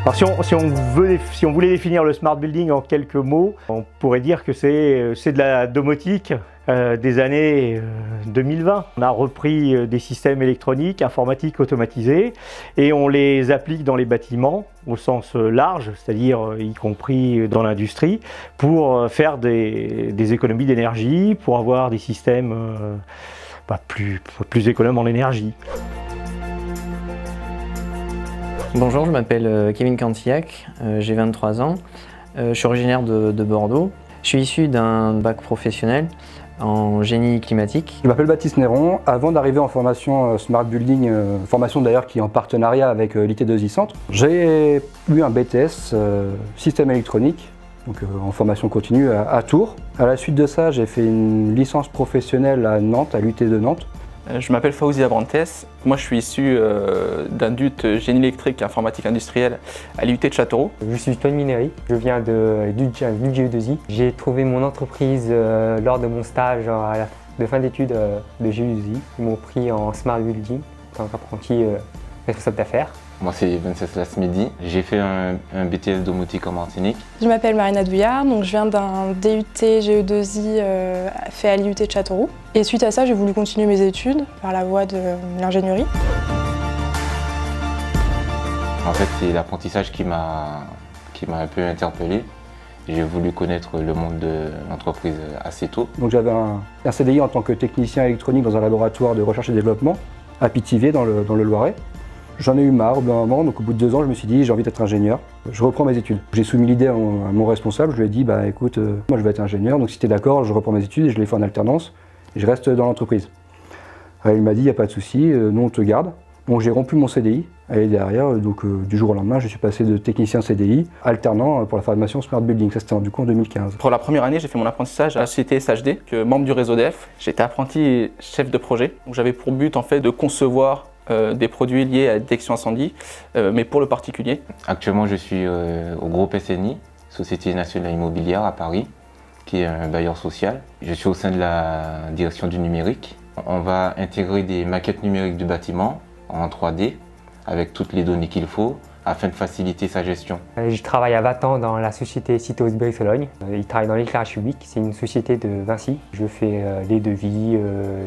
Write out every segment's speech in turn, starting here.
Alors si on voulait définir le smart building en quelques mots, on pourrait dire que c'est de la domotique des années 2020. On a repris des systèmes électroniques, informatiques automatisés et on les applique dans les bâtiments au sens large, c'est-à-dire y compris dans l'industrie, pour faire des économies d'énergie, pour avoir des systèmes plus économes en énergie. Bonjour, je m'appelle Kevin Cantillac, j'ai 23 ans, je suis originaire de Bordeaux. Je suis issu d'un bac professionnel en génie climatique. Je m'appelle Baptiste Néron. Avant d'arriver en formation Smart Building, formation d'ailleurs qui est en partenariat avec l'IT2I Centre, j'ai eu un BTS système électronique, donc en formation continue à Tours. À la suite de ça, j'ai fait une licence professionnelle à Nantes, à l'UT de Nantes. Je m'appelle Fawzi Abrantes. Moi, je suis issu d'un DUT génie électrique et informatique industrielle à l'IUT de Châteauroux. Je suis Toine Minery, je viens du GE2I. J'ai trouvé mon entreprise lors de mon stage de fin d'études de GE2I. Ils m'ont pris en Smart Building en tant qu'apprenti responsable d'affaires. Moi, c'est Venceslas Mehdi. J'ai fait un BTS domotique en Martinique. Je m'appelle Marina Douillard, donc je viens d'un DUT GE2I fait à l'IUT de Châteauroux. Et suite à ça, j'ai voulu continuer mes études par la voie de l'ingénierie. En fait, c'est l'apprentissage qui m'a un peu interpellé. J'ai voulu connaître le monde de l'entreprise assez tôt. Donc j'avais un CDI en tant que technicien électronique dans un laboratoire de recherche et développement à Pithiviers dans le Loiret. J'en ai eu marre au bout d'un moment, donc au bout de 2 ans, je me suis dit j'ai envie d'être ingénieur. Je reprends mes études. J'ai soumis l'idée à mon responsable, je lui ai dit bah écoute, moi je vais être ingénieur, donc si tu es d'accord, je reprends mes études et je les fais en alternance et je reste dans l'entreprise. Il m'a dit il n'y a pas de souci, nous on te garde. Donc j'ai rompu mon CDI et derrière, donc du jour au lendemain, je suis passé de technicien CDI alternant pour la formation Smart Building. Ça c'était du coup en 2015. Pour la première année, j'ai fait mon apprentissage à la société SHD, membre du réseau DEF. J'étais apprenti chef de projet. J'avais pour but en fait de concevoir des produits liés à la détection incendie, mais pour le particulier. Actuellement, je suis au groupe SNI, Société Nationale Immobilière à Paris, qui est un bailleur social. Je suis au sein de la direction du numérique. On va intégrer des maquettes numériques du bâtiment en 3D, avec toutes les données qu'il faut, afin de faciliter sa gestion. Je travaille à Vatan dans la société Cité-Osbury Sologne. Il travaille dans l'éclairage public, c'est une société de Vinci. Je fais les devis,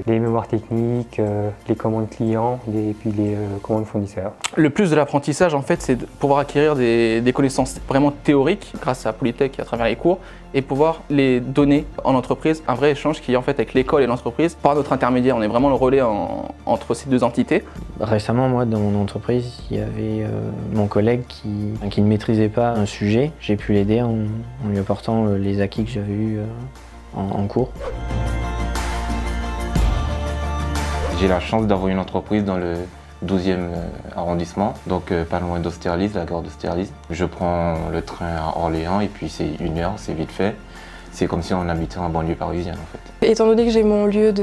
les mémoires techniques, les commandes clients et puis les commandes fournisseurs. Le plus de l'apprentissage en fait, c'est de pouvoir acquérir des connaissances vraiment théoriques grâce à Polytech et à travers les cours et pouvoir les donner en entreprise, un vrai échange qui est en fait avec l'école et l'entreprise par notre intermédiaire. On est vraiment le relais entre ces deux entités. Récemment, moi, dans mon entreprise, il y avait mon collègue qui ne maîtrisait pas un sujet. J'ai pu l'aider en lui apportant les acquis que j'avais eus en cours. J'ai la chance d'avoir une entreprise dans le 12e arrondissement, donc pas loin d'Austerlitz, la gare d'Austerlitz. Je prends le train à Orléans et puis c'est 1 heure, c'est vite fait. C'est comme si on habitait en banlieue parisienne en fait. Étant donné que j'ai mon lieu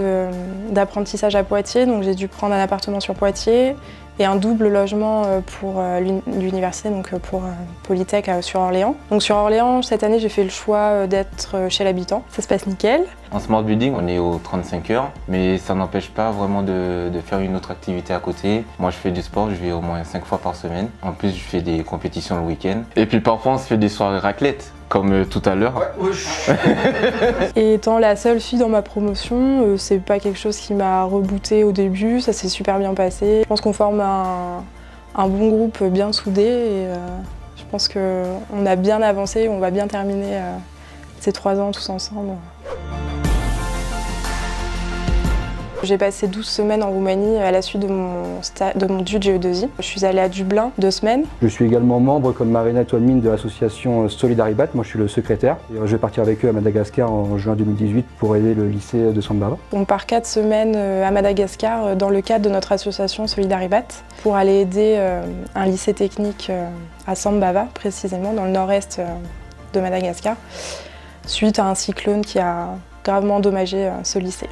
d'apprentissage à Poitiers, donc j'ai dû prendre un appartement sur Poitiers et un double logement pour l'université, donc pour Polytech sur Orléans. Donc sur Orléans, cette année, j'ai fait le choix d'être chez l'habitant. Ça se passe nickel. En Smart Building, on est aux 35 heures, mais ça n'empêche pas vraiment de faire une autre activité à côté. Moi, je fais du sport, je vais au moins 5 fois par semaine. En plus, je fais des compétitions le week-end. Et puis parfois, on se fait des soirées raclette, comme tout à l'heure. Ouais. Et étant la seule fille dans ma promotion, c'est pas quelque chose qui m'a rebooté au début, ça s'est super bien passé. Je pense qu'on forme un bon groupe bien soudé et je pense qu'on a bien avancé, on va bien terminer ces 3 ans tous ensemble. J'ai passé 12 semaines en Roumanie à la suite de mon DUT GE2I. Je suis allée à Dublin 2 semaines. Je suis également membre, comme Marina Toine, de l'association Solidaribat. Moi, je suis le secrétaire. Je vais partir avec eux à Madagascar en juin 2018 pour aider le lycée de Sambava. On part 4 semaines à Madagascar dans le cadre de notre association Solidaribat pour aller aider un lycée technique à Sambava, précisément dans le nord-est de Madagascar, suite à un cyclone qui a gravement endommagé ce lycée.